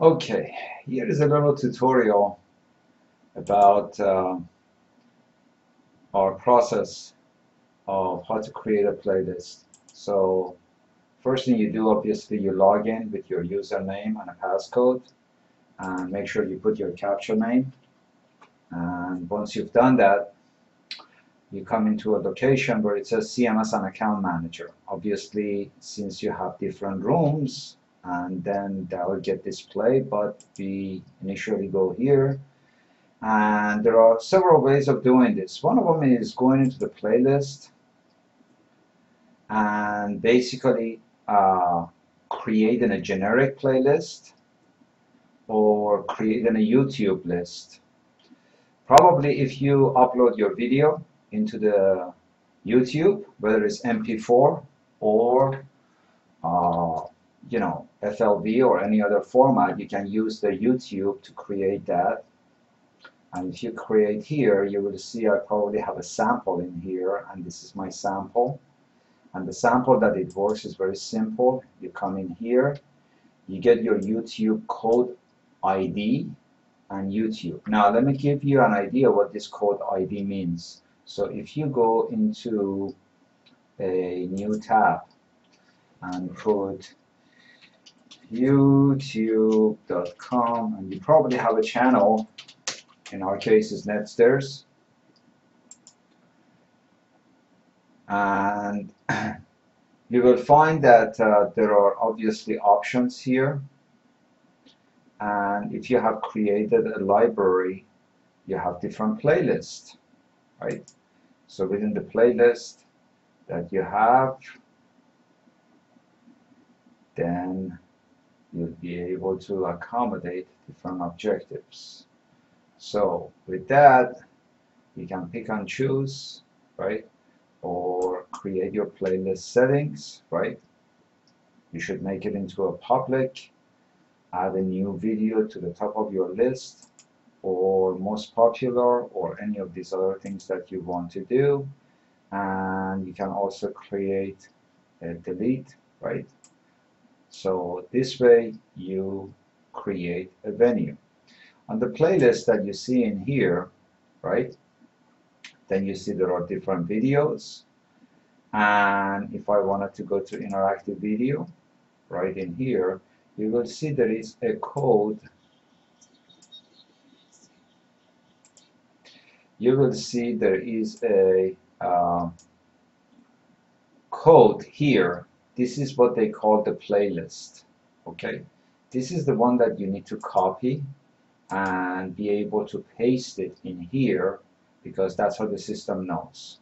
Okay, here is a little tutorial about our process of how to create a playlist. So first thing you do, obviously, you log in with your username and a passcode, and make sure you put your captcha name. And once you've done that, you come into a location where it says CMS and Account Manager. Obviously, since you have different rooms, and then that will get displayed, but we initially go here. And there are several ways of doing this. One of them is going into the playlist and basically creating a generic playlist or creating a YouTube list. Probably if you upload your video into the YouTube, whether it's MP4 or FLV or any other format, you can use the YouTube to create that. And if you create here, you will see I probably have a sample in here, and this is my sample. And the sample that it works is very simple. You come in here, you get your YouTube code ID and YouTube. Now let me give you an idea what this code ID means. So if you go into a new tab and put youtube.com, and you probably have a channel, in our case is NetStairs, and you will find that there are obviously options here, and if you have created a library, you have different playlists, right? So within the playlist that you have, then you'll be able to accommodate different objectives. So with that, you can pick and choose, right? Or create your playlist settings, right? You should make it into a public, add a new video to the top of your list, or most popular, or any of these other things that you want to do. And you can also create a delete, right? So this way you create a venue. On the playlist that you see in here, right, then you see there are different videos. And if I wanted to go to interactive video, right in here, you will see there is a code. You will see there is a code here. This is what they call the playlist. Okay, this is the one that you need to copy and be able to paste it in here, because that's how the system knows.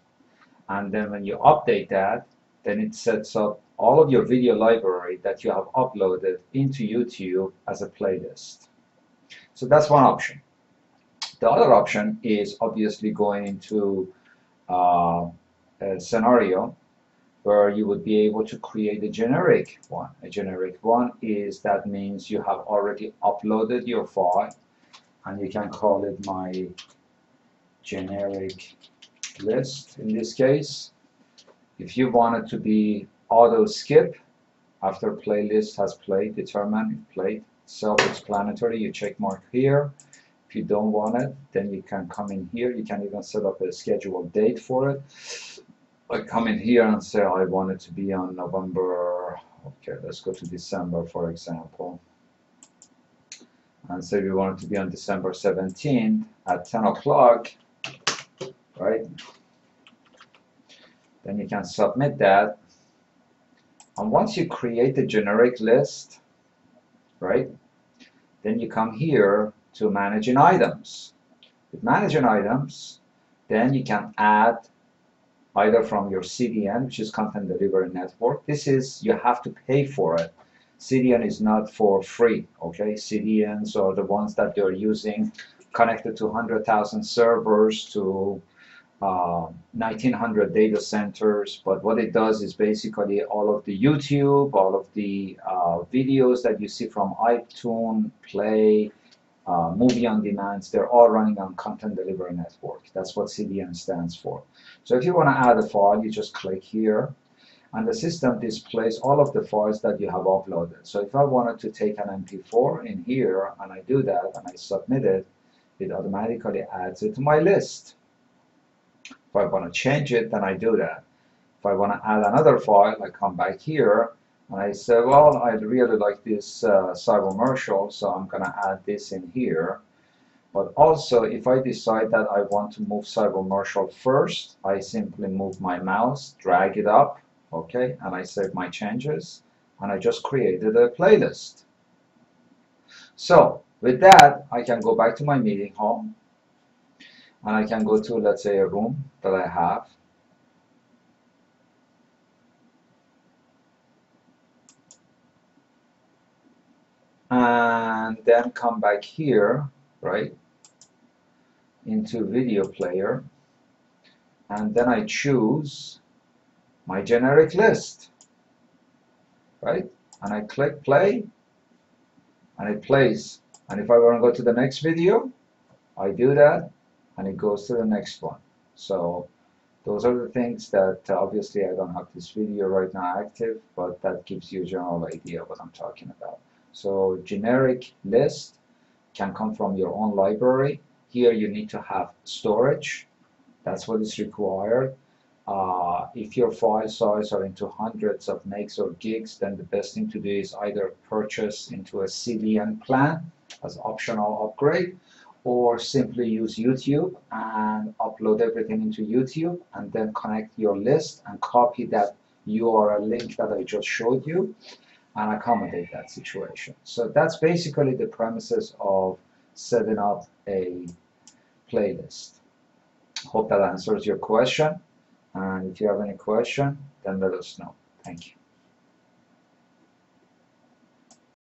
And then when you update that, then it sets up all of your video library that you have uploaded into YouTube as a playlist. So that's one option. The other option is obviously going into a scenario where you would be able to create a generic one. A generic one is, that means you have already uploaded your file, and you can call it my generic list in this case. If you want it to be auto skip after playlist has played, determine if played, self-explanatory, you check mark here. If you don't want it, then you can come in here. You can even set up a scheduled date for it. I come in here and say I want it to be on November, okay, let's go to December for example, and say we want it to be on December 17th at 10 o'clock, right? Then you can submit that. And once you create the generic list, right, then you come here to managing items. With managing items, then you can add either from your CDN, which is Content Delivery Network. This is, you have to pay for it. CDN is not for free, okay? CDNs are the ones that they're using, connected to 100,000 servers, to 1,900 data centers. But what it does is basically all of the YouTube, all of the videos that you see from iTunes, Play, movie on demands, they're all running on Content Delivery Network. That's what CDN stands for. So if you want to add a file, you just click here, and the system displays all of the files that you have uploaded. So if I wanted to take an MP4 in here, and I do that, and I submit it, it automatically adds it to my list. If I want to change it, then I do that. If I want to add another file, I come back here, and I say, well, I really like this cybermercial, so I'm going to add this in here. But also, if I decide that I want to move cybermercial first, I simply move my mouse, drag it up, okay, and I save my changes, and I just created a playlist. So with that, I can go back to my meeting hall, and I can go to, let's say, a room that I have. And then come back here, right, into video player, and then I choose my generic list, right, and I click play, and it plays. And if I want to go to the next video, I do that, and it goes to the next one. So those are the things that obviously I don't have this video right now active, but that gives you a general idea of what I'm talking about. So generic list can come from your own library. Here you need to have storage. That's what is required. If your file size are into hundreds of megs or gigs, then the best thing to do is either purchase into a CDN plan as optional upgrade, or simply use YouTube and upload everything into YouTube, and then connect your list and copy that URL link that I just showed you and accommodate that situation. So that's basically the premises of setting up a playlist. Hope that answers your question. And if you have any question, then let us know. Thank you.